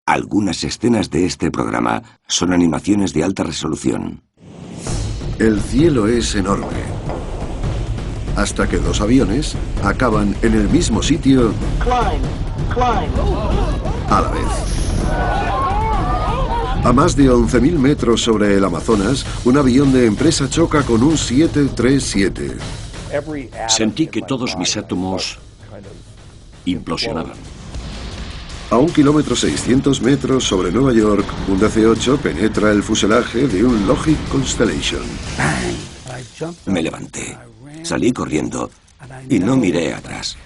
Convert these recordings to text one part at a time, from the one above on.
Algunas escenas de este programa son animaciones de alta resolución. El cielo es enorme, hasta que dos aviones acaban en el mismo sitio a la vez. A más de 11.000 metros sobre el Amazonas, un avión de empresa choca con un 737. Sentí que todos mis átomos implosionaban. A 1,6 km sobre Nueva York, un DC-8 penetra el fuselaje de un Lockheed Constellation. Me levanté, salí corriendo y no miré atrás.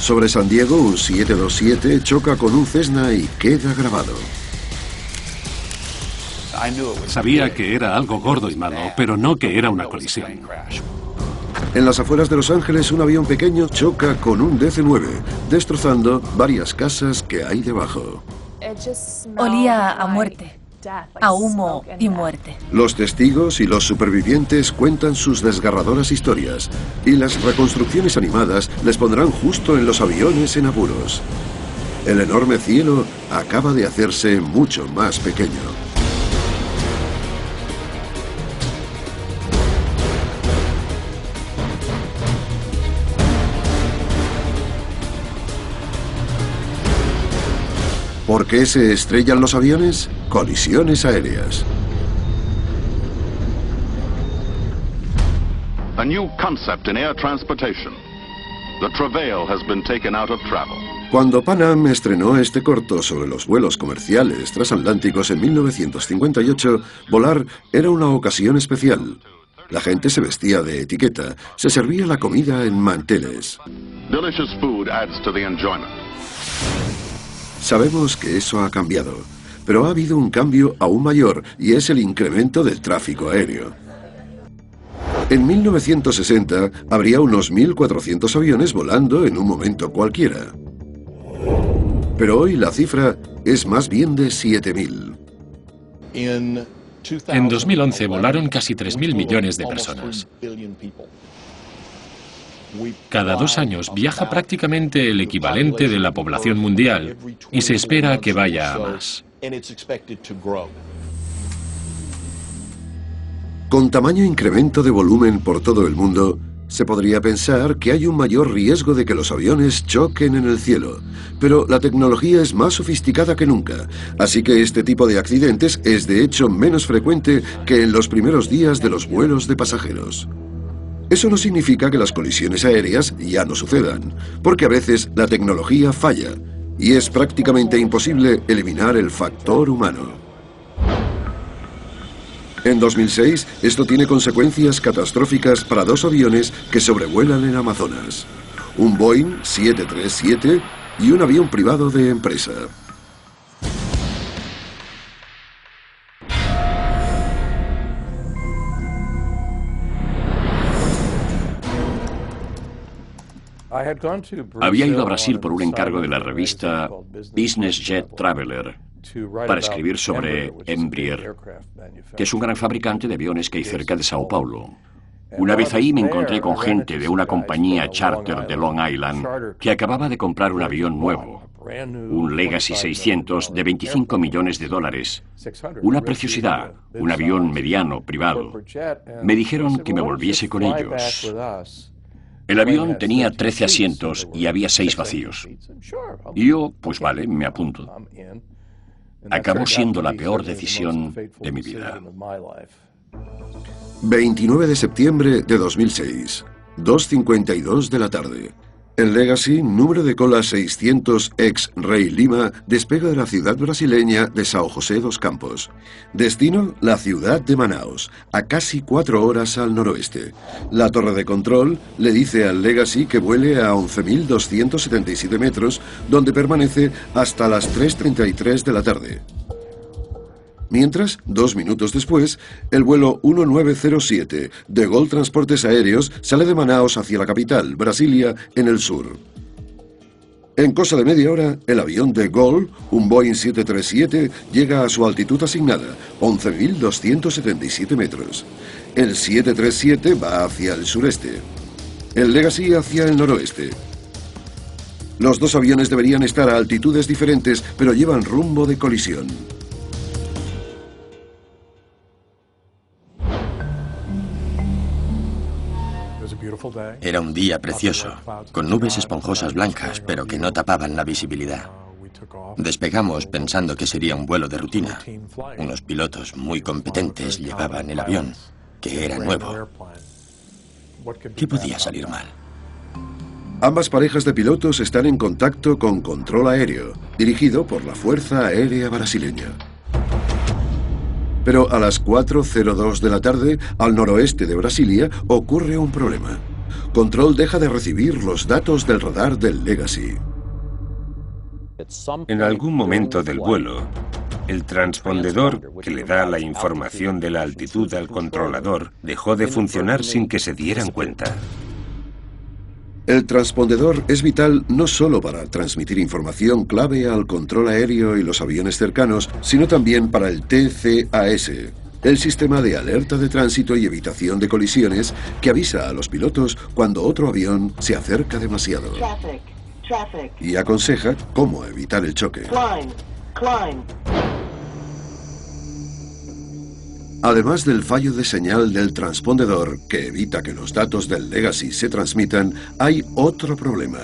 Sobre San Diego, un 727 choca con un Cessna y queda grabado. Sabía que era algo gordo y malo, pero no que era una colisión. En las afueras de Los Ángeles, un avión pequeño choca con un DC-9, destrozando varias casas que hay debajo. Olía a muerte, a humo y muerte. Los testigos y los supervivientes cuentan sus desgarradoras historias, y las reconstrucciones animadas les pondrán justo en los aviones en apuros. El enorme cielo acaba de hacerse mucho más pequeño. ¿Por qué se estrellan los aviones? Colisiones aéreas. A new concept in air transportation. The travail has been taken out of travel. Cuando Pan Am estrenó este corto sobre los vuelos comerciales transatlánticos en 1958, volar era una ocasión especial. La gente se vestía de etiqueta, se servía la comida en manteles. Delicious food adds to the enjoyment. Sabemos que eso ha cambiado, pero ha habido un cambio aún mayor y es el incremento del tráfico aéreo. En 1960 habría unos 1.400 aviones volando en un momento cualquiera. Pero hoy la cifra es más bien de 7.000. En 2011 volaron casi 3.000 millones de personas. Cada 2 años viaja prácticamente el equivalente de la población mundial y se espera que vaya a más. Con tamaño incremento de volumen por todo el mundo, se podría pensar que hay un mayor riesgo de que los aviones choquen en el cielo. Pero la tecnología es más sofisticada que nunca, así que este tipo de accidentes es de hecho menos frecuente que en los primeros días de los vuelos de pasajeros. Eso no significa que las colisiones aéreas ya no sucedan, porque a veces la tecnología falla y es prácticamente imposible eliminar el factor humano. En 2006, esto tiene consecuencias catastróficas para 2 aviones que sobrevuelan el Amazonas. Un Boeing 737 y un avión privado de empresa. Había ido a Brasil por un encargo de la revista Business Jet Traveler para escribir sobre Embraer, que es un gran fabricante de aviones que hay cerca de Sao Paulo. Una vez ahí me encontré con gente de una compañía charter de Long Island que acababa de comprar un avión nuevo, un Legacy 600 de $25 millones. Una preciosidad, un avión mediano, privado. Me dijeron que me volviese con ellos. El avión tenía 13 asientos y había 6 vacíos. Y yo, pues vale, me apunto. Acabó siendo la peor decisión de mi vida. 29 de septiembre de 2006, 2:52 de la tarde. El Legacy, número de cola 600X Rey Lima, despega de la ciudad brasileña de São José dos Campos. Destino, la ciudad de Manaus, a casi 4 horas al noroeste. La torre de control le dice al Legacy que vuele a 11.277 metros, donde permanece hasta las 3:33 de la tarde. Mientras, 2 minutos después, el vuelo 1907 de Gol Transportes Aéreos sale de Manaus hacia la capital, Brasilia, en el sur. En cosa de media hora, el avión de Gol, un Boeing 737, llega a su altitud asignada, 11.277 metros. El 737 va hacia el sureste, el Legacy hacia el noroeste. Los dos aviones deberían estar a altitudes diferentes, pero llevan rumbo de colisión. Era un día precioso, con nubes esponjosas blancas, pero que no tapaban la visibilidad. Despegamos pensando que sería un vuelo de rutina. Unos pilotos muy competentes llevaban el avión, que era nuevo. ¿Qué podía salir mal? Ambas parejas de pilotos están en contacto con control aéreo, dirigido por la Fuerza Aérea Brasileña. Pero a las 4:02 de la tarde, al noroeste de Brasilia, ocurre un problema. Control deja de recibir los datos del radar del Legacy. En algún momento del vuelo, el transpondedor que le da la información de la altitud al controlador dejó de funcionar sin que se dieran cuenta. El transpondedor es vital no solo para transmitir información clave al control aéreo y los aviones cercanos, sino también para el TCAS, el sistema de alerta de tránsito y evitación de colisiones que avisa a los pilotos cuando otro avión se acerca demasiado y aconseja cómo evitar el choque. Además del fallo de señal del transpondedor que evita que los datos del Legacy se transmitan, hay otro problema.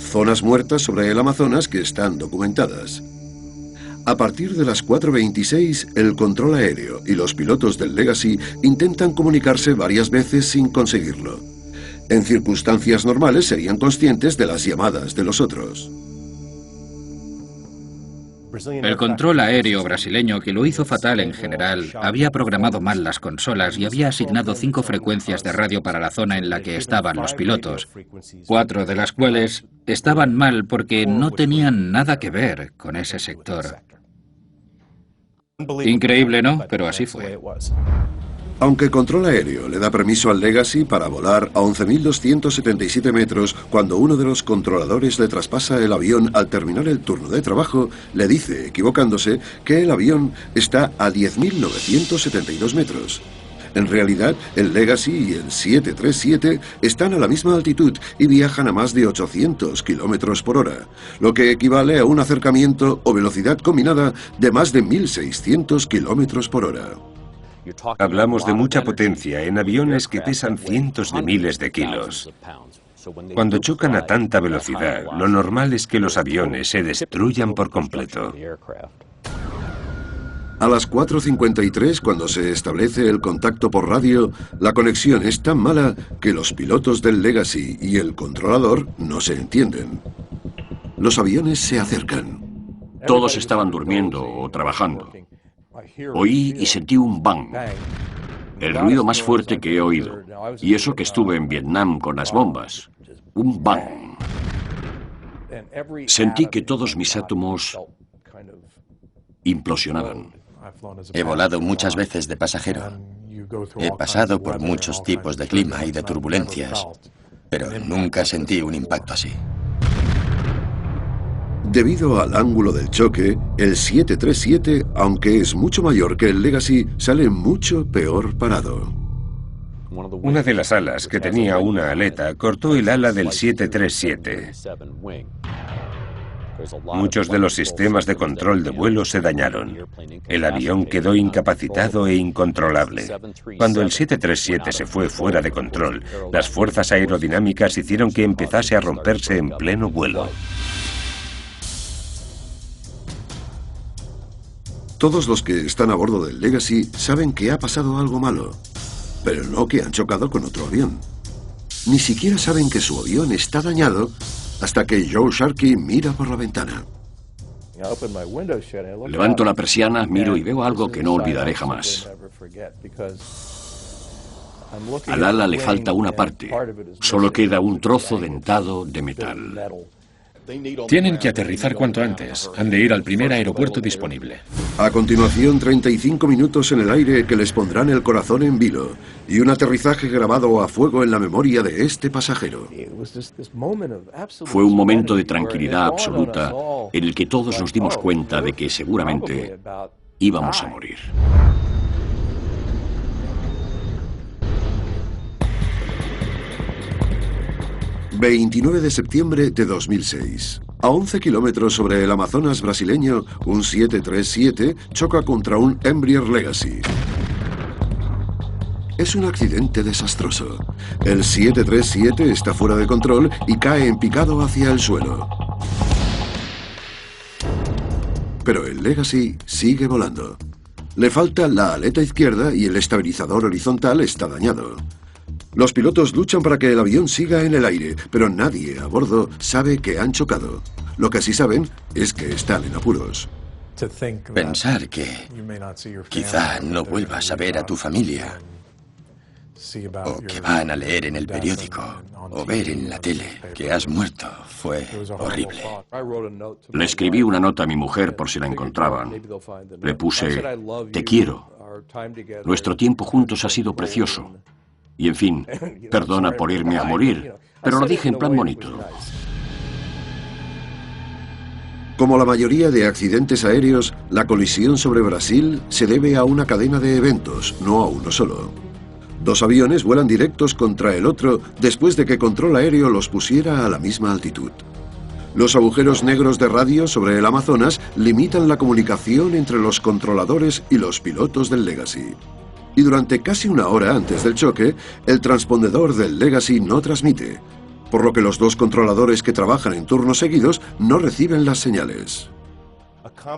Zonas muertas sobre el Amazonas que están documentadas. A partir de las 4:26, el control aéreo y los pilotos del Legacy intentan comunicarse varias veces sin conseguirlo. En circunstancias normales serían conscientes de las llamadas de los otros. El control aéreo brasileño, que lo hizo fatal en general, había programado mal las consolas y había asignado 5 frecuencias de radio para la zona en la que estaban los pilotos, 4 de las cuales estaban mal porque no tenían nada que ver con ese sector. Increíble, ¿no? Pero así fue. Aunque control aéreo le da permiso al Legacy para volar a 11.277 metros, cuando uno de los controladores le traspasa el avión al terminar el turno de trabajo, le dice, equivocándose, que el avión está a 10.972 metros. En realidad, el Legacy y el 737 están a la misma altitud y viajan a más de 800 kilómetros por hora, lo que equivale a un acercamiento o velocidad combinada de más de 1.600 kilómetros por hora. Hablamos de mucha potencia en aviones que pesan cientos de miles de kilos. Cuando chocan a tanta velocidad, lo normal es que los aviones se destruyan por completo. A las 4:53, cuando se establece el contacto por radio, la conexión es tan mala que los pilotos del Legacy y el controlador no se entienden. Los aviones se acercan. Todos estaban durmiendo o trabajando. Oí y sentí un bang, el ruido más fuerte que he oído, y eso que estuve en Vietnam con las bombas. Un bang. Sentí que todos mis átomos implosionaban. He volado muchas veces de pasajero. He pasado por muchos tipos de clima y de turbulencias, pero nunca sentí un impacto así. Debido al ángulo del choque, el 737, aunque es mucho mayor que el Legacy, sale mucho peor parado. Una de las alas, que tenía una aleta, cortó el ala del 737. Muchos de los sistemas de control de vuelo se dañaron. El avión quedó incapacitado e incontrolable. Cuando el 737 se fue fuera de control, las fuerzas aerodinámicas hicieron que empezase a romperse en pleno vuelo. Todos los que están a bordo del Legacy saben que ha pasado algo malo, pero no que han chocado con otro avión. Ni siquiera saben que su avión está dañado hasta que Joe Sharkey mira por la ventana. Levanto la persiana, miro y veo algo que no olvidaré jamás. Al ala le falta una parte, solo queda un trozo dentado de metal. Tienen que aterrizar cuanto antes. Han de ir al primer aeropuerto disponible. A continuación, 35 minutos en el aire que les pondrán el corazón en vilo y un aterrizaje grabado a fuego en la memoria de este pasajero. Fue un momento de tranquilidad absoluta en el que todos nos dimos cuenta de que seguramente íbamos a morir. 29 de septiembre de 2006. A 11 kilómetros sobre el Amazonas brasileño, un 737 choca contra un Embraer Legacy. Es un accidente desastroso. El 737 está fuera de control y cae en picado hacia el suelo. Pero el Legacy sigue volando. Le falta la aleta izquierda y el estabilizador horizontal está dañado. Los pilotos luchan para que el avión siga en el aire, pero nadie a bordo sabe que han chocado. Lo que sí saben es que están en apuros. Pensar que quizá no vuelvas a ver a tu familia, o que van a leer en el periódico, o ver en la tele que has muerto, fue horrible. Le escribí una nota a mi mujer por si la encontraban. Le puse, te quiero. Nuestro tiempo juntos ha sido precioso. Y en fin, perdona por irme a morir, pero lo dije en plan bonito. Como la mayoría de accidentes aéreos, la colisión sobre Brasil se debe a una cadena de eventos, no a uno solo. Dos aviones vuelan directos contra el otro después de que Control Aéreo los pusiera a la misma altitud. Los agujeros negros de radio sobre el Amazonas limitan la comunicación entre los controladores y los pilotos del Legacy. Y durante casi una hora antes del choque, el transpondedor del Legacy no transmite, por lo que los dos controladores que trabajan en turnos seguidos no reciben las señales.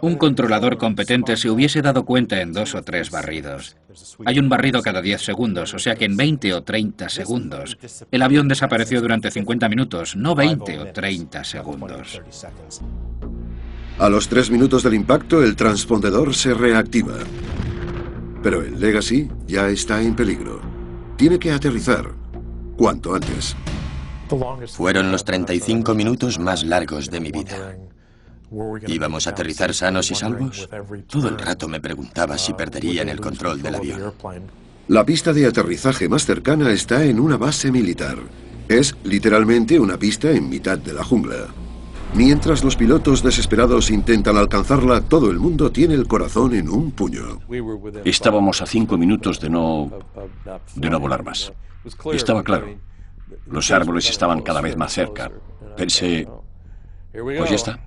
Un controlador competente se hubiese dado cuenta en 2 o 3 barridos. Hay un barrido cada 10 segundos, o sea que en 20 o 30 segundos. El avión desapareció durante 50 minutos, no 20 o 30 segundos. A los 3 minutos del impacto, el transpondedor se reactiva. Pero el Legacy ya está en peligro. Tiene que aterrizar cuanto antes. Fueron los 35 minutos más largos de mi vida. ¿Íbamos a aterrizar sanos y salvos? Todo el rato me preguntaba si perderían el control del avión. La pista de aterrizaje más cercana está en una base militar. Es literalmente una pista en mitad de la jungla. Mientras los pilotos desesperados intentan alcanzarla, todo el mundo tiene el corazón en un puño. Estábamos a 5 minutos de no volar más. Estaba claro. Los árboles estaban cada vez más cerca. Pensé, pues ya está.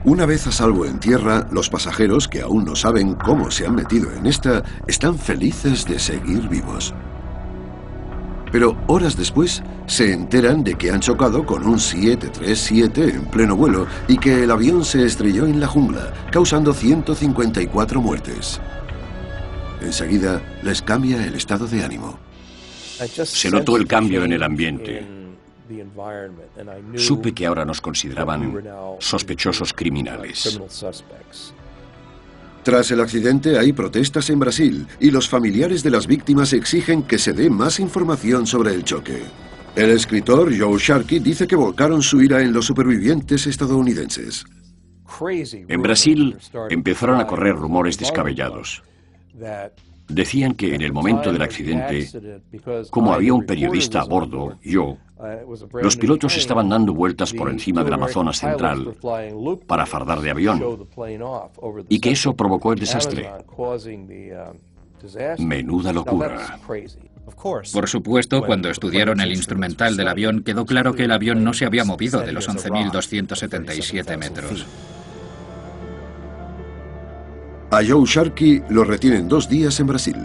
Una vez a salvo en tierra, los pasajeros, que aún no saben cómo se han metido en esta, están felices de seguir vivos. Pero horas después se enteran de que han chocado con un 737 en pleno vuelo y que el avión se estrelló en la jungla, causando 154 muertes. Enseguida les cambia el estado de ánimo. Se notó el cambio en el ambiente. Supe que ahora nos consideraban sospechosos criminales. Tras el accidente hay protestas en Brasil y los familiares de las víctimas exigen que se dé más información sobre el choque. El escritor Joe Sharkey dice que volcaron su ira en los supervivientes estadounidenses. En Brasil empezaron a correr rumores descabellados. Decían que en el momento del accidente, como había un periodista a bordo, yo, los pilotos estaban dando vueltas por encima del Amazonas central para fardar de avión y que eso provocó el desastre. Menuda locura. Por supuesto, cuando estudiaron el instrumental del avión, quedó claro que el avión no se había movido de los 11.277 metros. A Joe Sharkey lo retienen 2 días en Brasil.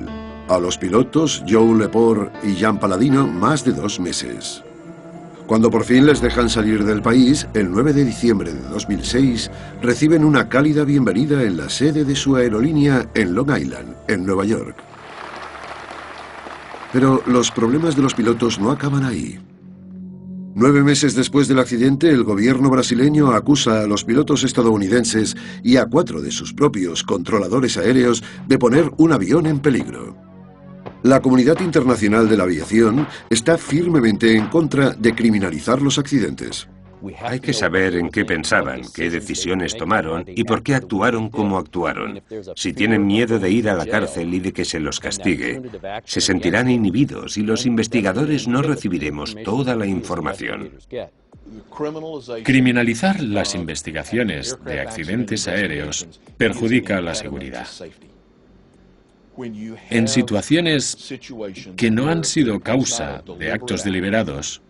A los pilotos, Joe Lepore y Jan Paladino, más de 2 meses. Cuando por fin les dejan salir del país, el 9 de diciembre de 2006, reciben una cálida bienvenida en la sede de su aerolínea en Long Island, en Nueva York. Pero los problemas de los pilotos no acaban ahí. 9 meses después del accidente, el gobierno brasileño acusa a los pilotos estadounidenses y a 4 de sus propios controladores aéreos de poner un avión en peligro. La comunidad internacional de la aviación está firmemente en contra de criminalizar los accidentes. Hay que saber en qué pensaban, qué decisiones tomaron y por qué actuaron como actuaron. Si tienen miedo de ir a la cárcel y de que se los castigue, se sentirán inhibidos y los investigadores no recibiremos toda la información. Criminalizar las investigaciones de accidentes aéreos perjudica la seguridad. En situaciones que no han sido causa de actos deliberados,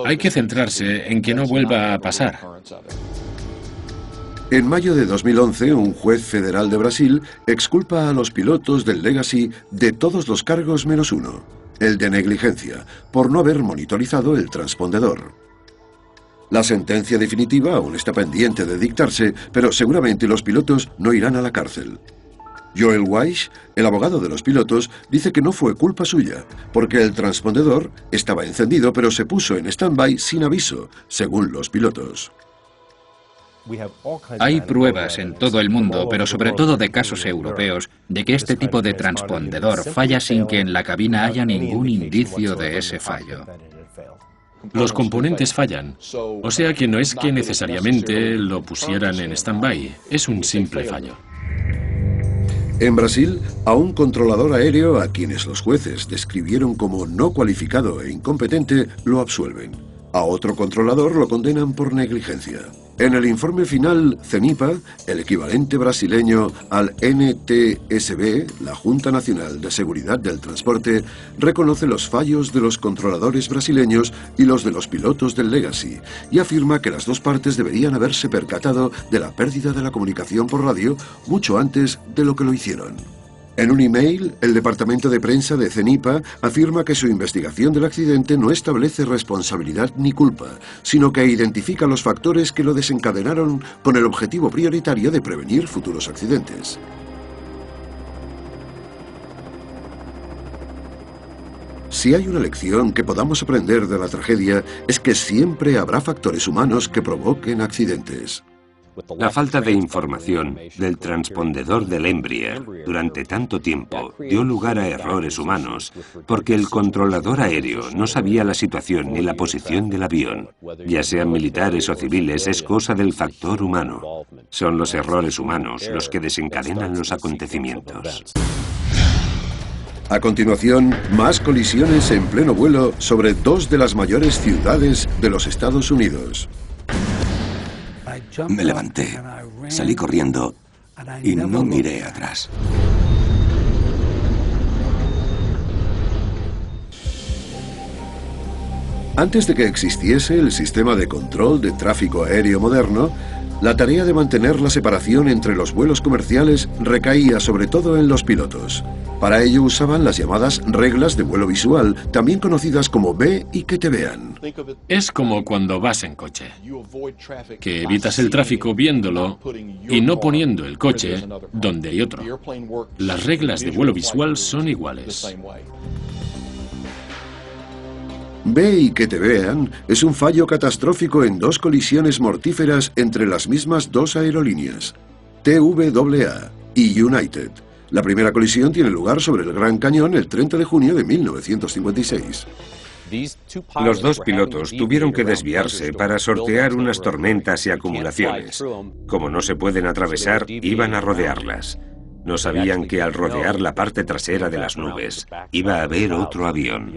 hay que centrarse en que no vuelva a pasar. En mayo de 2011, un juez federal de Brasil exculpa a los pilotos del Legacy de todos los cargos menos uno, el de negligencia, por no haber monitorizado el transpondedor. La sentencia definitiva aún está pendiente de dictarse, pero seguramente los pilotos no irán a la cárcel. Joel Weiss, el abogado de los pilotos, dice que no fue culpa suya, porque el transpondedor estaba encendido pero se puso en stand-by sin aviso, según los pilotos. Hay pruebas en todo el mundo, pero sobre todo de casos europeos, de que este tipo de transpondedor falla sin que en la cabina haya ningún indicio de ese fallo. Los componentes fallan, o sea que no es que necesariamente lo pusieran en stand-by, es un simple fallo. En Brasil, a un controlador aéreo a quienes los jueces describieron como no cualificado e incompetente, lo absuelven. A otro controlador lo condenan por negligencia. En el informe final, CENIPA, el equivalente brasileño al NTSB, la Junta Nacional de Seguridad del Transporte, reconoce los fallos de los controladores brasileños y los de los pilotos del Legacy, y afirma que las dos partes deberían haberse percatado de la pérdida de la comunicación por radio mucho antes de lo que lo hicieron. En un email, el departamento de prensa de CENIPA afirma que su investigación del accidente no establece responsabilidad ni culpa, sino que identifica los factores que lo desencadenaron con el objetivo prioritario de prevenir futuros accidentes. Si hay una lección que podamos aprender de la tragedia, es que siempre habrá factores humanos que provoquen accidentes. La falta de información del transpondedor del Embraer durante tanto tiempo dio lugar a errores humanos, porque el controlador aéreo no sabía la situación ni la posición del avión. Ya sean militares o civiles, es cosa del factor humano. Son los errores humanos los que desencadenan los acontecimientos. A continuación, más colisiones en pleno vuelo sobre dos de las mayores ciudades de los Estados Unidos. Me levanté, salí corriendo y no miré atrás. Antes de que existiese el sistema de control de tráfico aéreo moderno, la tarea de mantener la separación entre los vuelos comerciales recaía sobre todo en los pilotos. Para ello usaban las llamadas reglas de vuelo visual, también conocidas como ve y que te vean. Es como cuando vas en coche, que evitas el tráfico viéndolo y no poniendo el coche donde hay otro. Las reglas de vuelo visual son iguales. Ve y que te vean es un fallo catastrófico en dos colisiones mortíferas entre las mismas dos aerolíneas, TWA y United. La primera colisión tiene lugar sobre el Gran Cañón el 30 de junio de 1956. Los dos pilotos tuvieron que desviarse para sortear unas tormentas y acumulaciones. Como no se pueden atravesar, iban a rodearlas. No sabían que al rodear la parte trasera de las nubes, iba a haber otro avión.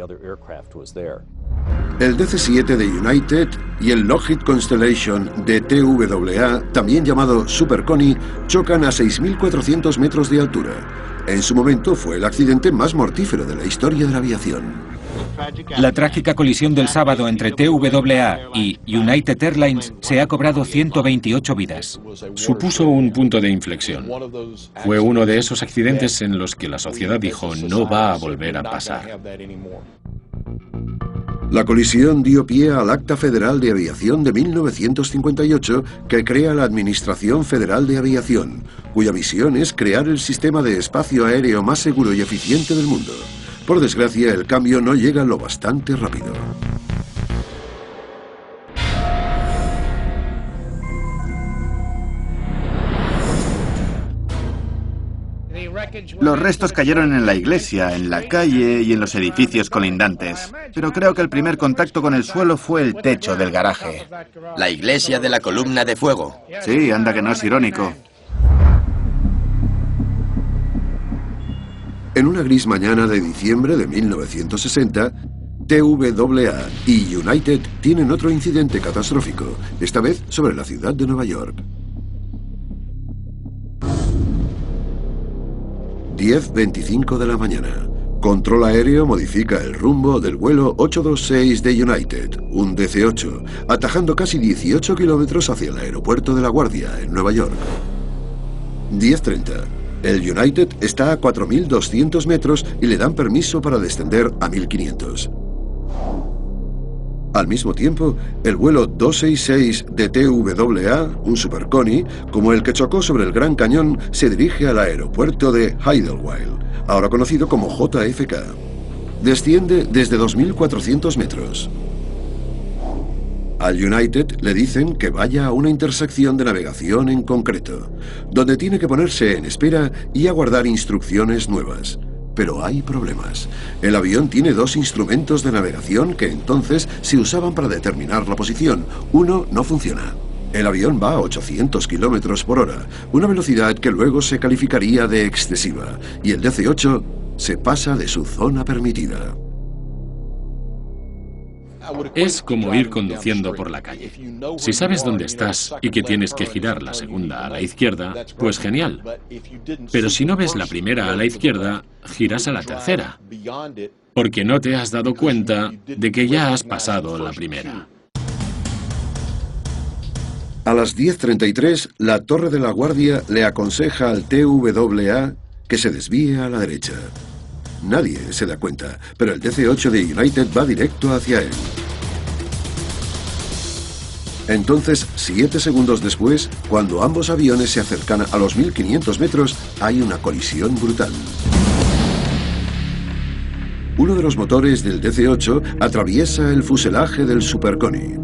El DC-7 de United y el Lockheed Constellation de TWA, también llamado Super Connie, chocan a 6.400 metros de altura. En su momento fue el accidente más mortífero de la historia de la aviación. La trágica colisión del sábado entre TWA y United Airlines se ha cobrado 128 vidas. Supuso un punto de inflexión. Fue uno de esos accidentes en los que la sociedad dijo no va a volver a pasar. La colisión dio pie al Acta Federal de Aviación de 1958, que crea la Administración Federal de Aviación, cuya misión es crear el sistema de espacio aéreo más seguro y eficiente del mundo. Por desgracia, el cambio no llega lo bastante rápido. Los restos cayeron en la iglesia, en la calle y en los edificios colindantes. Pero creo que el primer contacto con el suelo fue el techo del garaje. La iglesia de la columna de fuego. Sí, anda que no es irónico. En una gris mañana de diciembre de 1960, TWA y United tienen otro incidente catastrófico, esta vez sobre la ciudad de Nueva York. 10:25 de la mañana. Control aéreo modifica el rumbo del vuelo 826 de United, un DC-8, atajando casi 18 kilómetros hacia el aeropuerto de La Guardia, en Nueva York. 10:30. El United está a 4.200 metros y le dan permiso para descender a 1.500. Al mismo tiempo, el vuelo 266 de TWA, un Super Connie, como el que chocó sobre el Gran Cañón, se dirige al aeropuerto de Idlewild, ahora conocido como JFK. Desciende desde 2.400 metros. Al United le dicen que vaya a una intersección de navegación en concreto, donde tiene que ponerse en espera y aguardar instrucciones nuevas. Pero hay problemas. El avión tiene dos instrumentos de navegación que entonces se usaban para determinar la posición. Uno no funciona. El avión va a 800 kilómetros por hora, una velocidad que luego se calificaría de excesiva, y el DC-8 se pasa de su zona permitida. Es como ir conduciendo por la calle. Si sabes dónde estás y que tienes que girar la segunda a la izquierda, pues genial. Pero si no ves la primera a la izquierda, giras a la tercera, porque no te has dado cuenta de que ya has pasado la primera. A las 10:33, la Torre de la Guardia le aconseja al TWA que se desvíe a la derecha. Nadie se da cuenta, pero el DC-8 de United va directo hacia él. Entonces, 7 segundos después, cuando ambos aviones se acercan a los 1.500 metros, hay una colisión brutal. Uno de los motores del DC-8 atraviesa el fuselaje del Super Connie.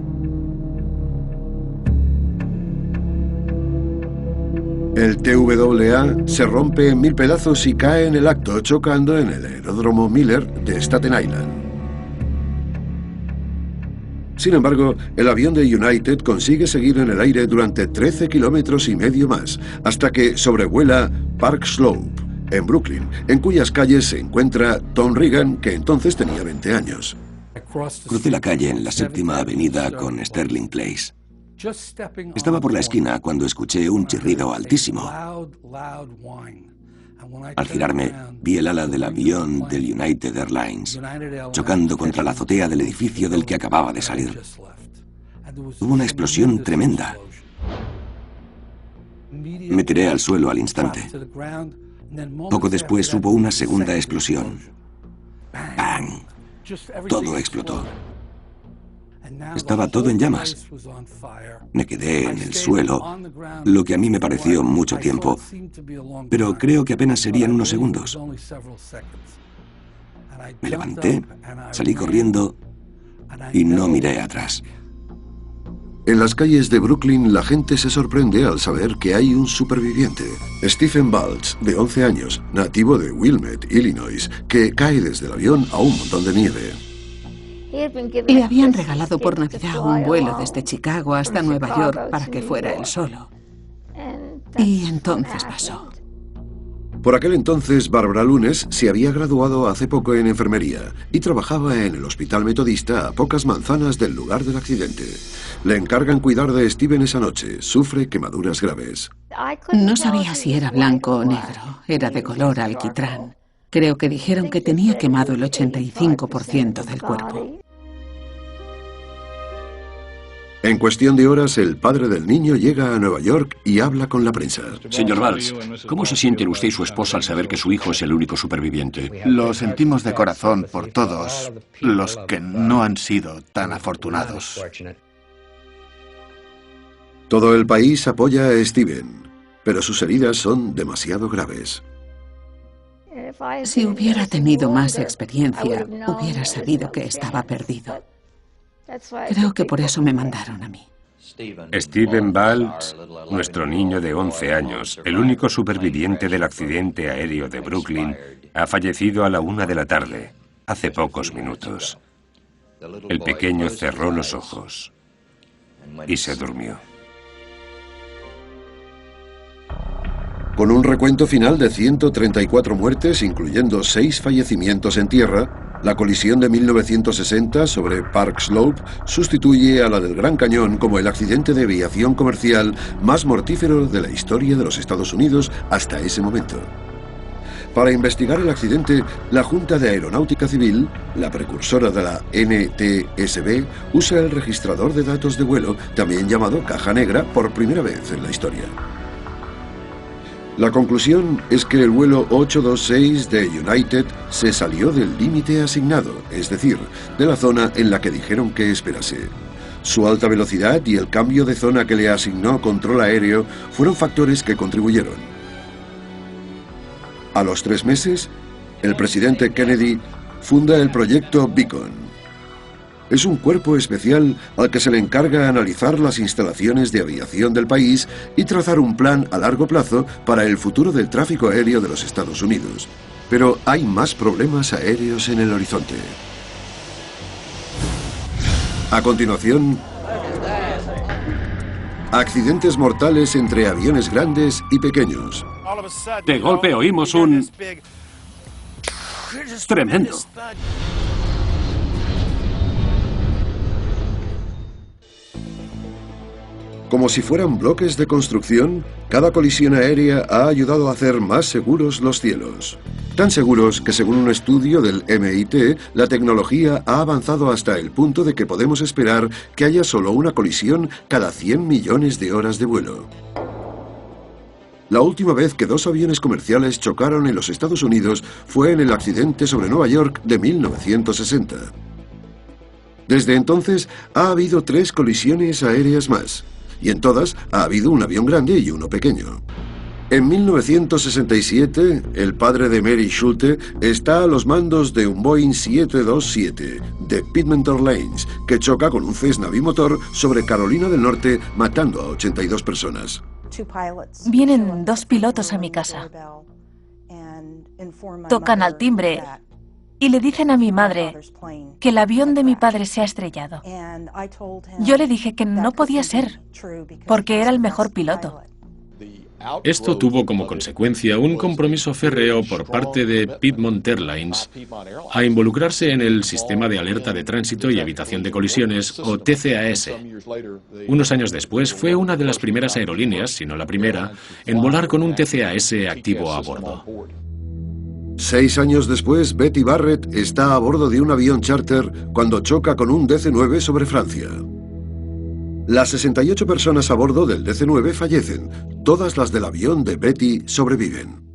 El TWA se rompe en 1000 pedazos y cae en el acto, chocando en el aeródromo Miller de Staten Island. Sin embargo, el avión de United consigue seguir en el aire durante 13 kilómetros y medio más, hasta que sobrevuela Park Slope, en Brooklyn, en cuyas calles se encuentra Tom Reagan, que entonces tenía 20 años. Crucé la calle en la 7ª Avenida con Sterling Place. Estaba por la esquina cuando escuché un chirrido altísimo. Al girarme, vi el ala del avión del United Airlines chocando contra la azotea del edificio del que acababa de salir. Hubo una explosión tremenda. Me tiré al suelo al instante. Poco después hubo una segunda explosión. ¡Bang! Todo explotó. Estaba todo en llamas. Me quedé en el suelo, lo que a mí me pareció mucho tiempo, pero creo que apenas serían unos segundos. Me levanté, salí corriendo y no miré atrás. En las calles de Brooklyn, la gente se sorprende al saber que hay un superviviente, Stephen Balch, de 11 años, nativo de Wilmette, Illinois, que cae desde el avión a un montón de nieve. Le habían regalado por Navidad un vuelo desde Chicago hasta Nueva York para que fuera él solo. Y entonces pasó. Por aquel entonces, Barbara Lunes se había graduado hace poco en enfermería y trabajaba en el Hospital Metodista a pocas manzanas del lugar del accidente. Le encargan cuidar de Steven esa noche. Sufre quemaduras graves. No sabía si era blanco o negro. Era de color alquitrán. Creo que dijeron que tenía quemado el 85% del cuerpo. En cuestión de horas, el padre del niño llega a Nueva York y habla con la prensa. Señor Balch, ¿cómo se sienten usted y su esposa al saber que su hijo es el único superviviente? Lo sentimos de corazón por todos los que no han sido tan afortunados. Todo el país apoya a Steven, pero sus heridas son demasiado graves. Si hubiera tenido más experiencia, hubiera sabido que estaba perdido. Creo que por eso me mandaron a mí. Steven Balch, nuestro niño de 11 años, el único superviviente del accidente aéreo de Brooklyn, ha fallecido a la 1 de la tarde, hace pocos minutos. El pequeño cerró los ojos y se durmió. Con un recuento final de 134 muertes, incluyendo 6 fallecimientos en tierra, la colisión de 1960 sobre Park Slope sustituye a la del Gran Cañón como el accidente de aviación comercial más mortífero de la historia de los Estados Unidos hasta ese momento. Para investigar el accidente, la Junta de Aeronáutica Civil, la precursora de la NTSB, usa el registrador de datos de vuelo, también llamado caja negra, por primera vez en la historia. La conclusión es que el vuelo 826 de United se salió del límite asignado, es decir, de la zona en la que dijeron que esperase. Su alta velocidad y el cambio de zona que le asignó control aéreo fueron factores que contribuyeron. A los 3 meses, el presidente Kennedy funda el proyecto Beacon. Es un cuerpo especial al que se le encarga analizar las instalaciones de aviación del país y trazar un plan a largo plazo para el futuro del tráfico aéreo de los Estados Unidos. Pero hay más problemas aéreos en el horizonte. A continuación, accidentes mortales entre aviones grandes y pequeños. De golpe oímos un... tremendo. Como si fueran bloques de construcción, cada colisión aérea ha ayudado a hacer más seguros los cielos. Tan seguros que, según un estudio del MIT, la tecnología ha avanzado hasta el punto de que podemos esperar que haya solo una colisión cada 100 millones de horas de vuelo. La última vez que 2 aviones comerciales chocaron en los Estados Unidos fue en el accidente sobre Nueva York de 1960. Desde entonces ha habido 3 colisiones aéreas más, y en todas ha habido un avión grande y uno pequeño. En 1967, el padre de Mary Schulte está a los mandos de un Boeing 727 de Piedmont Airlines, que choca con un Cessna bimotor sobre Carolina del Norte, matando a 82 personas. Vienen 2 pilotos a mi casa. Tocan al timbre y le dicen a mi madre que el avión de mi padre se ha estrellado. Yo le dije que no podía ser, porque era el mejor piloto. Esto tuvo como consecuencia un compromiso férreo por parte de Piedmont Airlines a involucrarse en el Sistema de Alerta de Tránsito y Evitación de Colisiones, o TCAS. Unos años después fue una de las primeras aerolíneas, si no la primera, en volar con un TCAS activo a bordo. 6 años después, Betty Barrett está a bordo de un avión charter cuando choca con un DC-9 sobre Francia. Las 68 personas a bordo del DC-9 fallecen. Todas las del avión de Betty sobreviven.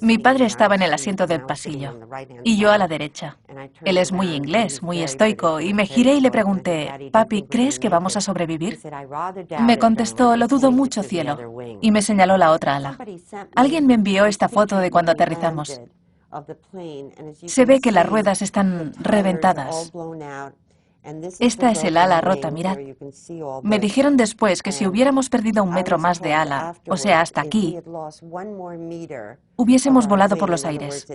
Mi padre estaba en el asiento del pasillo y yo a la derecha. Él es muy inglés, muy estoico, y me giré y le pregunté: «Papi, ¿crees que vamos a sobrevivir?». Me contestó: «Lo dudo mucho, cielo», y me señaló la otra ala. Alguien me envió esta foto de cuando aterrizamos. Se ve que las ruedas están reventadas. Esta es el ala rota, mirad. Me dijeron después que si hubiéramos perdido 1 metro más de ala, o sea, hasta aquí, hubiésemos volado por los aires.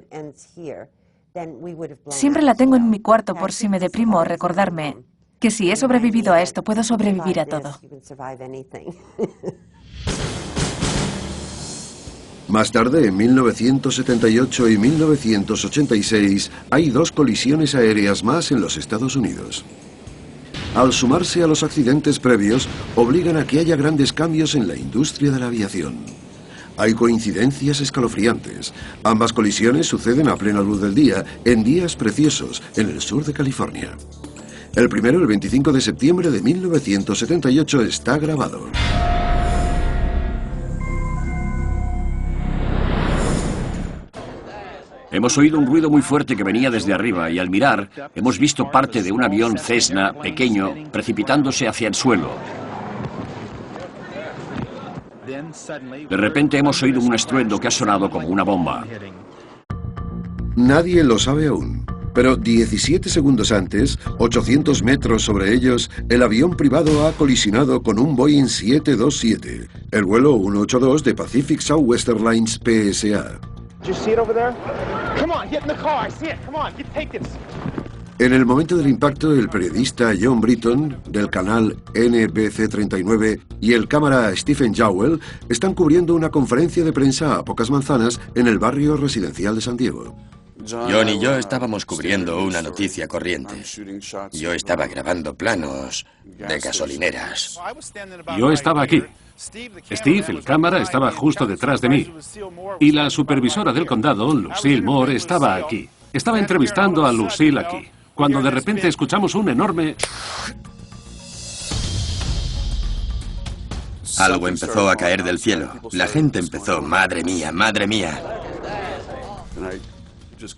Siempre la tengo en mi cuarto por si me deprimo, recordarme que si he sobrevivido a esto, puedo sobrevivir a todo. Más tarde, en 1978 y 1986, hay 2 colisiones aéreas más en los Estados Unidos. Al sumarse a los accidentes previos, obligan a que haya grandes cambios en la industria de la aviación. Hay coincidencias escalofriantes. Ambas colisiones suceden a plena luz del día, en días preciosos, en el sur de California. El primero, el 25 de septiembre de 1978, está grabado. Hemos oído un ruido muy fuerte que venía desde arriba y al mirar hemos visto parte de un avión Cessna pequeño precipitándose hacia el suelo. De repente hemos oído un estruendo que ha sonado como una bomba. Nadie lo sabe aún, pero 17 segundos antes, 800 metros sobre ellos, el avión privado ha colisionado con un Boeing 727, el vuelo 182 de Pacific Southwest Airlines PSA. En el momento del impacto, el periodista John Britton, del canal NBC39, y el cámara Stephen Jowell están cubriendo una conferencia de prensa a pocas manzanas en el barrio residencial de San Diego. John y yo estábamos cubriendo una noticia corriente. Yo estaba grabando planos de gasolineras. Yo estaba aquí. Steve, el cámara, estaba justo detrás de mí. Y la supervisora del condado, Lucille Moore, estaba aquí. Estaba entrevistando a Lucille aquí, cuando de repente escuchamos un enorme... Algo empezó a caer del cielo. La gente empezó, madre mía, madre mía.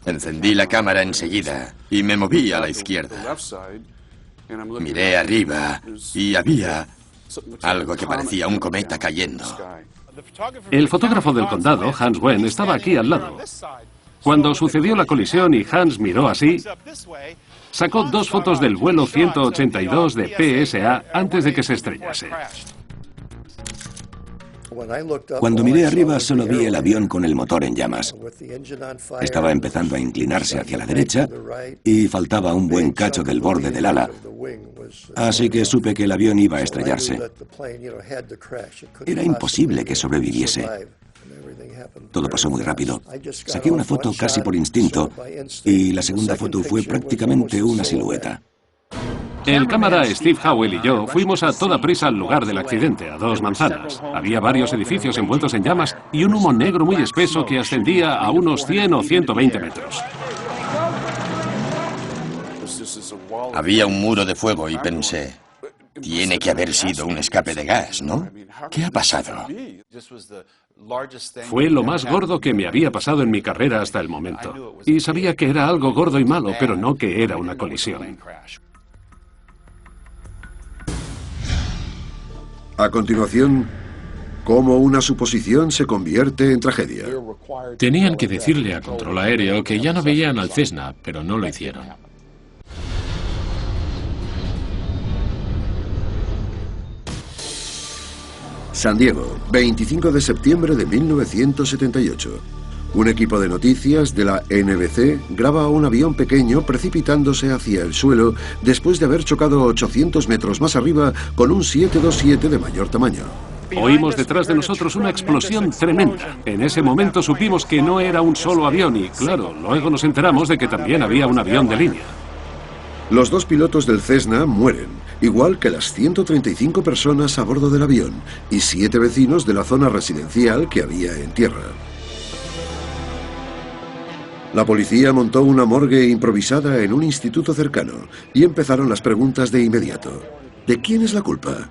Encendí la cámara enseguida y me moví a la izquierda. Miré arriba y había algo que parecía un cometa cayendo. El fotógrafo del condado, Hans Wen, estaba aquí al lado. Cuando sucedió la colisión y Hans miró así, sacó 2 fotos del vuelo 182 de PSA antes de que se estrellase. Cuando miré arriba solo vi el avión con el motor en llamas. Estaba empezando a inclinarse hacia la derecha y faltaba un buen cacho del borde del ala. Así que supe que el avión iba a estrellarse. Era imposible que sobreviviese. Todo pasó muy rápido. Saqué una foto casi por instinto y la segunda foto fue prácticamente una silueta. El cámara Steve Howell y yo fuimos a toda prisa al lugar del accidente, a 2 manzanas. Había varios edificios envueltos en llamas y un humo negro muy espeso que ascendía a unos 100 o 120 metros. Había un muro de fuego y pensé, tiene que haber sido un escape de gas, ¿no? ¿Qué ha pasado? Fue lo más gordo que me había pasado en mi carrera hasta el momento. Y sabía que era algo gordo y malo, pero no que era una colisión. A continuación, cómo una suposición se convierte en tragedia. Tenían que decirle a control aéreo que ya no veían al Cessna, pero no lo hicieron. San Diego, 25 de septiembre de 1978. Un equipo de noticias de la NBC graba a un avión pequeño precipitándose hacia el suelo después de haber chocado 800 metros más arriba con un 727 de mayor tamaño. Oímos detrás de nosotros una explosión tremenda. En ese momento supimos que no era un solo avión y, claro, luego nos enteramos de que también había un avión de línea. Los 2 pilotos del Cessna mueren, igual que las 135 personas a bordo del avión y 7 vecinos de la zona residencial que había en tierra. La policía montó una morgue improvisada en un instituto cercano y empezaron las preguntas de inmediato. ¿De quién es la culpa?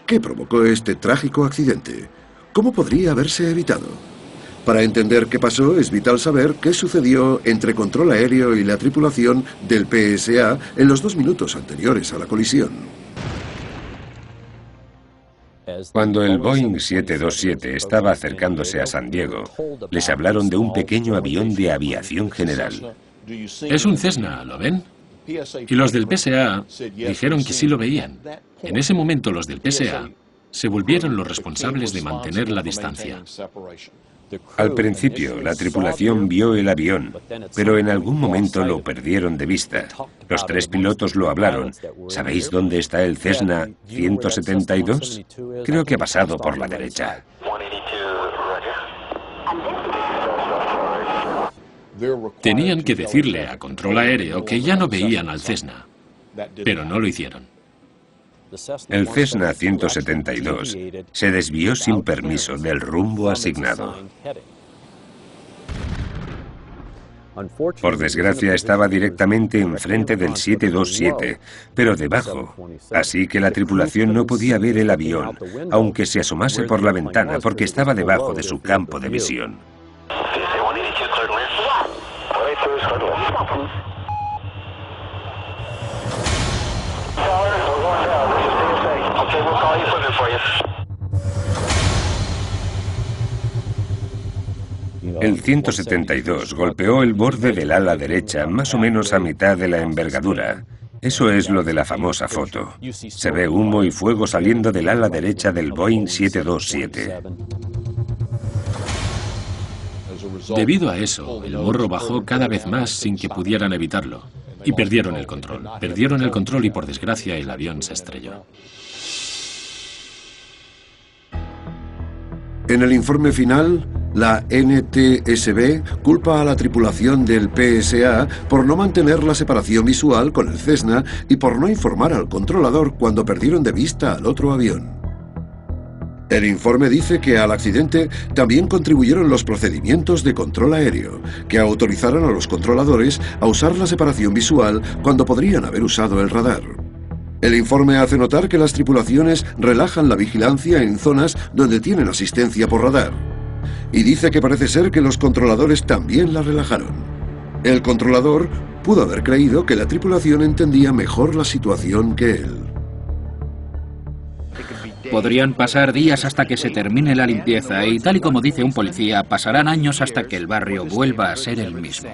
¿Qué provocó este trágico accidente? ¿Cómo podría haberse evitado? Para entender qué pasó es vital saber qué sucedió entre control aéreo y la tripulación del PSA en los 2 minutos anteriores a la colisión. Cuando el Boeing 727 estaba acercándose a San Diego, les hablaron de un pequeño avión de aviación general. Es un Cessna, ¿lo ven? Y los del PSA dijeron que sí lo veían. En ese momento los del PSA se volvieron los responsables de mantener la distancia. Al principio, la tripulación vio el avión, pero en algún momento lo perdieron de vista. Los 3 pilotos lo hablaron. ¿Sabéis dónde está el Cessna 172? Creo que ha pasado por la derecha. Tenían que decirle a control aéreo que ya no veían al Cessna, pero no lo hicieron. El Cessna 172 se desvió sin permiso del rumbo asignado. Por desgracia estaba directamente enfrente del 727, pero debajo, así que la tripulación no podía ver el avión, aunque se asomase por la ventana porque estaba debajo de su campo de visión. El 172 golpeó el borde del ala derecha más o menos a mitad de la envergadura. Eso es lo de la famosa foto. Se ve humo y fuego saliendo del ala derecha del Boeing 727. Debido a eso, el morro bajó cada vez más sin que pudieran evitarlo. Y perdieron el control. Perdieron el control y, por desgracia, el avión se estrelló. En el informe final, La NTSB culpa a la tripulación del PSA por no mantener la separación visual con el Cessna y por no informar al controlador cuando perdieron de vista al otro avión. El informe dice que al accidente también contribuyeron los procedimientos de control aéreo, que autorizaron a los controladores a usar la separación visual cuando podrían haber usado el radar. El informe hace notar que las tripulaciones relajan la vigilancia en zonas donde tienen asistencia por radar. Y dice que parece ser que los controladores también la relajaron. El controlador pudo haber creído que la tripulación entendía mejor la situación que él. Podrían pasar días hasta que se termine la limpieza y, tal y como dice un policía, pasarán años hasta que el barrio vuelva a ser el mismo.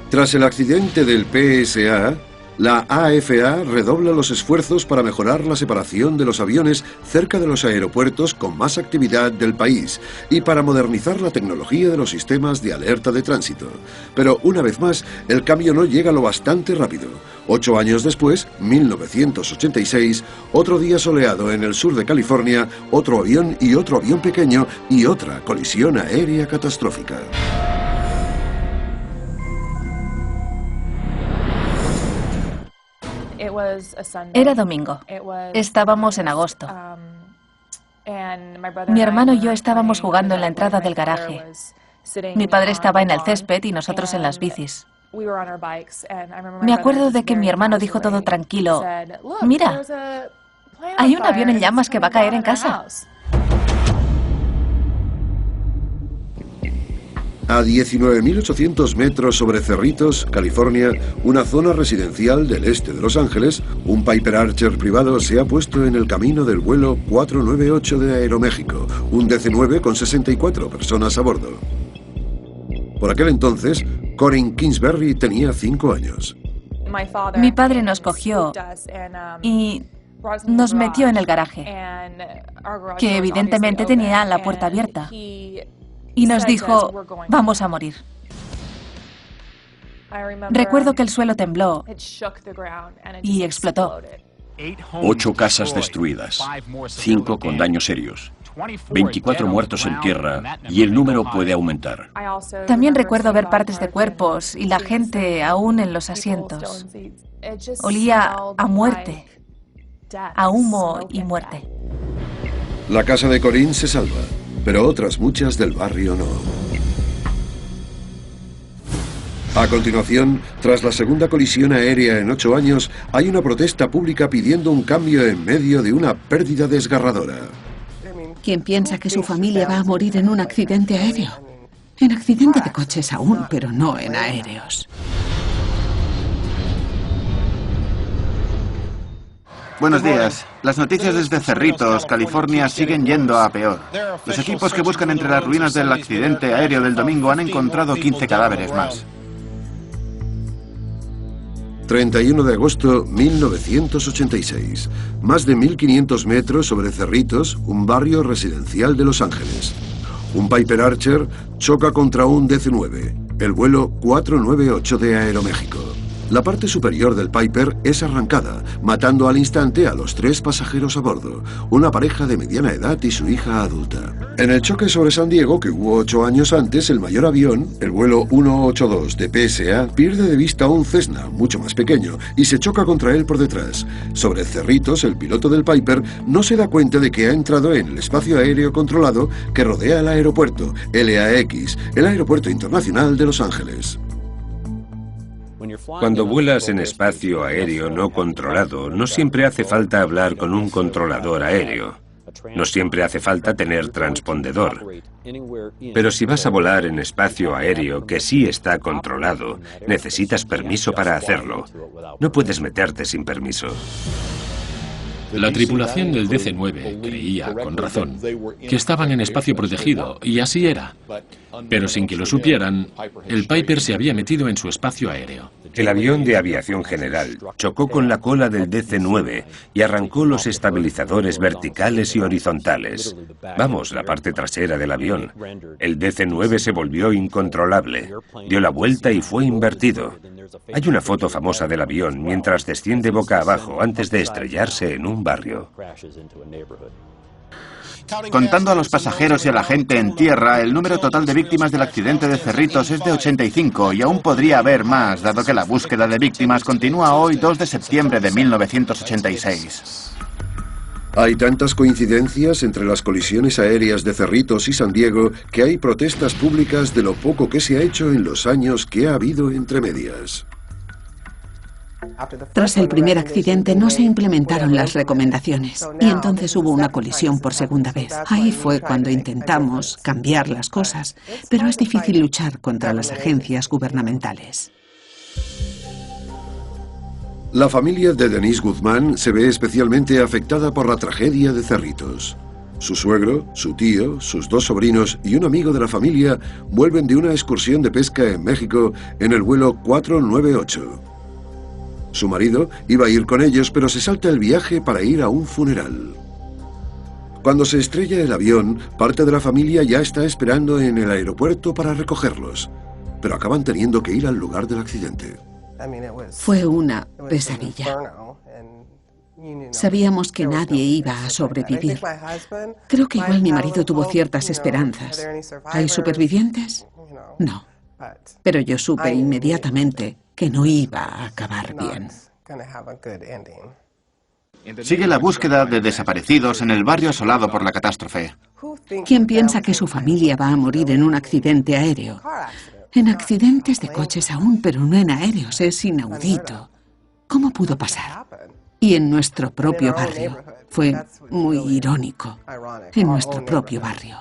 Tras el accidente del PSA, la AFA redobla los esfuerzos para mejorar la separación de los aviones cerca de los aeropuertos con más actividad del país y para modernizar la tecnología de los sistemas de alerta de tránsito. Pero una vez más, el cambio no llega lo bastante rápido. 8 años después, 1986, otro día soleado en el sur de California, otro avión pequeño y otra colisión aérea catastrófica. Era domingo. Estábamos en agosto. Mi hermano y yo estábamos jugando en la entrada del garaje. Mi padre estaba en el césped y nosotros en las bicis. Me acuerdo de que mi hermano dijo todo tranquilo: «Mira, hay un avión en llamas que va a caer en casa». A 19.800 metros sobre Cerritos, California, una zona residencial del este de Los Ángeles, un Piper Archer privado se ha puesto en el camino del vuelo 498 de Aeroméxico, un DC-9 con 64 personas a bordo. Por aquel entonces, Corinne Kingsbury tenía 5 años. Mi padre nos cogió y nos metió en el garaje, que evidentemente tenía la puerta abierta. Y nos dijo: «Vamos a morir». Recuerdo que el suelo tembló y explotó. 8 casas destruidas, 5 con daños serios, 24 muertos en tierra y el número puede aumentar. También recuerdo ver partes de cuerpos y la gente aún en los asientos. Olía a muerte, a humo y muerte. La casa de Corinne se salva, pero otras muchas del barrio no. A continuación, tras la segunda colisión aérea en 8 años, hay una protesta pública pidiendo un cambio en medio de una pérdida desgarradora. ¿Quién piensa que su familia va a morir en un accidente aéreo? En accidente de coches aún, pero no en aéreos. Buenos días. Las noticias desde Cerritos, California, siguen yendo a peor. Los equipos que buscan entre las ruinas del accidente aéreo del domingo han encontrado 15 cadáveres más. 31 de agosto 1986. Más de 1.500 metros sobre Cerritos, un barrio residencial de Los Ángeles. Un Piper Archer choca contra un DC-9, el vuelo 498 de Aeroméxico. La parte superior del Piper es arrancada, matando al instante a los 3 pasajeros a bordo, una pareja de mediana edad y su hija adulta. En el choque sobre San Diego, que hubo 8 años antes, el mayor avión, el vuelo 182 de PSA, pierde de vista a un Cessna, mucho más pequeño, y se choca contra él por detrás. Sobre Cerritos, el piloto del Piper no se da cuenta de que ha entrado en el espacio aéreo controlado que rodea el aeropuerto, LAX, el Aeropuerto Internacional de Los Ángeles. Cuando vuelas en espacio aéreo no controlado, no siempre hace falta hablar con un controlador aéreo. No siempre hace falta tener transpondedor. Pero si vas a volar en espacio aéreo que sí está controlado, necesitas permiso para hacerlo. No puedes meterte sin permiso. La tripulación del DC-9 creía, con razón, que estaban en espacio protegido, y así era. Pero sin que lo supieran, el Piper se había metido en su espacio aéreo. El avión de aviación general chocó con la cola del DC-9 y arrancó los estabilizadores verticales y horizontales. Vamos, la parte trasera del avión. El DC-9 se volvió incontrolable, dio la vuelta y fue invertido. Hay una foto famosa del avión mientras desciende boca abajo antes de estrellarse en un barrio. Contando a los pasajeros y a la gente en tierra, el número total de víctimas del accidente de Cerritos es de 85 y aún podría haber más, dado que la búsqueda de víctimas continúa hoy, 2 de septiembre de 1986. Hay tantas coincidencias entre las colisiones aéreas de Cerritos y San Diego que hay protestas públicas de lo poco que se ha hecho en los años que ha habido entre medias. Tras el primer accidente no se implementaron las recomendaciones y entonces hubo una colisión por segunda vez. Ahí fue cuando intentamos cambiar las cosas, pero es difícil luchar contra las agencias gubernamentales. La familia de Denise Guzmán se ve especialmente afectada por la tragedia de Cerritos. Su suegro, su tío, sus 2 sobrinos y un amigo de la familia vuelven de una excursión de pesca en México en el vuelo 498. Su marido iba a ir con ellos, pero se salta el viaje para ir a un funeral. Cuando se estrella el avión, parte de la familia ya está esperando en el aeropuerto para recogerlos, pero acaban teniendo que ir al lugar del accidente. Fue una pesadilla. Sabíamos que nadie iba a sobrevivir. Creo que igual mi marido tuvo ciertas esperanzas. ¿Hay supervivientes? No. Pero yo supe inmediatamente que no iba a acabar bien. Sigue la búsqueda de desaparecidos en el barrio asolado por la catástrofe. ¿Quién piensa que su familia va a morir en un accidente aéreo? En accidentes de coches aún, pero no en aéreos. Es inaudito. ¿Cómo pudo pasar? Y en nuestro propio barrio. Fue muy irónico. En nuestro propio barrio.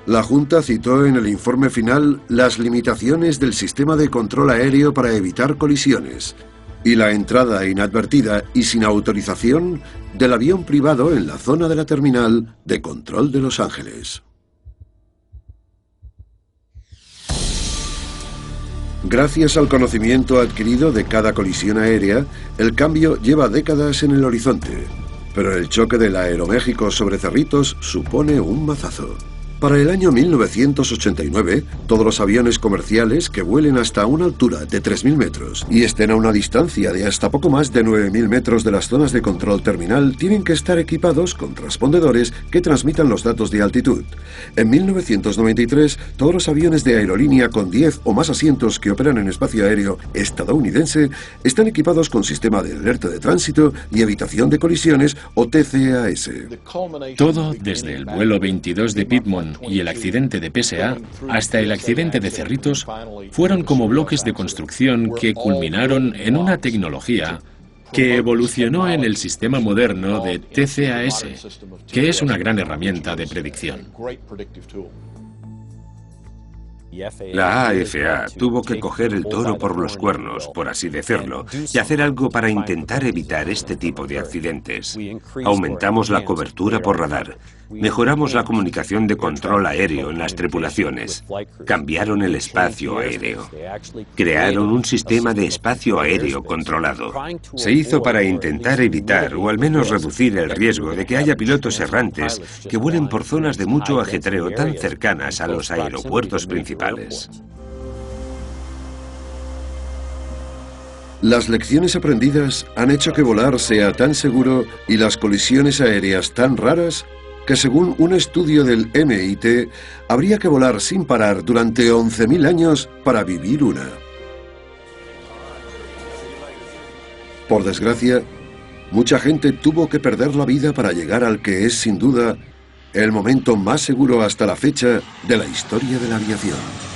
La Junta citó en el informe final las limitaciones del sistema de control aéreo para evitar colisiones y la entrada inadvertida y sin autorización del avión privado en la zona de la terminal de control de Los Ángeles. Gracias al conocimiento adquirido de cada colisión aérea, el cambio lleva décadas en el horizonte, pero el choque del Aeroméxico sobre Cerritos supone un mazazo. Para el año 1989, todos los aviones comerciales que vuelen hasta una altura de 3.000 metros y estén a una distancia de hasta poco más de 9.000 metros de las zonas de control terminal tienen que estar equipados con transpondedores que transmitan los datos de altitud. En 1993, todos los aviones de aerolínea con 10 o más asientos que operan en espacio aéreo estadounidense están equipados con sistema de alerta de tránsito y evitación de colisiones o TCAS. Todo desde el vuelo 22 de Piedmont y el accidente de PSA hasta el accidente de Cerritos fueron como bloques de construcción que culminaron en una tecnología que evolucionó en el sistema moderno de TCAS, que es una gran herramienta de predicción. La AFA tuvo que coger el toro por los cuernos, por así decirlo, y hacer algo para intentar evitar este tipo de accidentes. Aumentamos la cobertura por radar, mejoramos la comunicación de control aéreo en las tripulaciones, cambiaron el espacio aéreo, crearon un sistema de espacio aéreo controlado. Se hizo para intentar evitar o al menos reducir el riesgo de que haya pilotos errantes que vuelen por zonas de mucho ajetreo tan cercanas a los aeropuertos principales. Las lecciones aprendidas han hecho que volar sea tan seguro y las colisiones aéreas tan raras que según un estudio del MIT, habría que volar sin parar durante 11.000 años para vivir una. Por desgracia, mucha gente tuvo que perder la vida para llegar al que es sin duda el momento más seguro hasta la fecha de la historia de la aviación.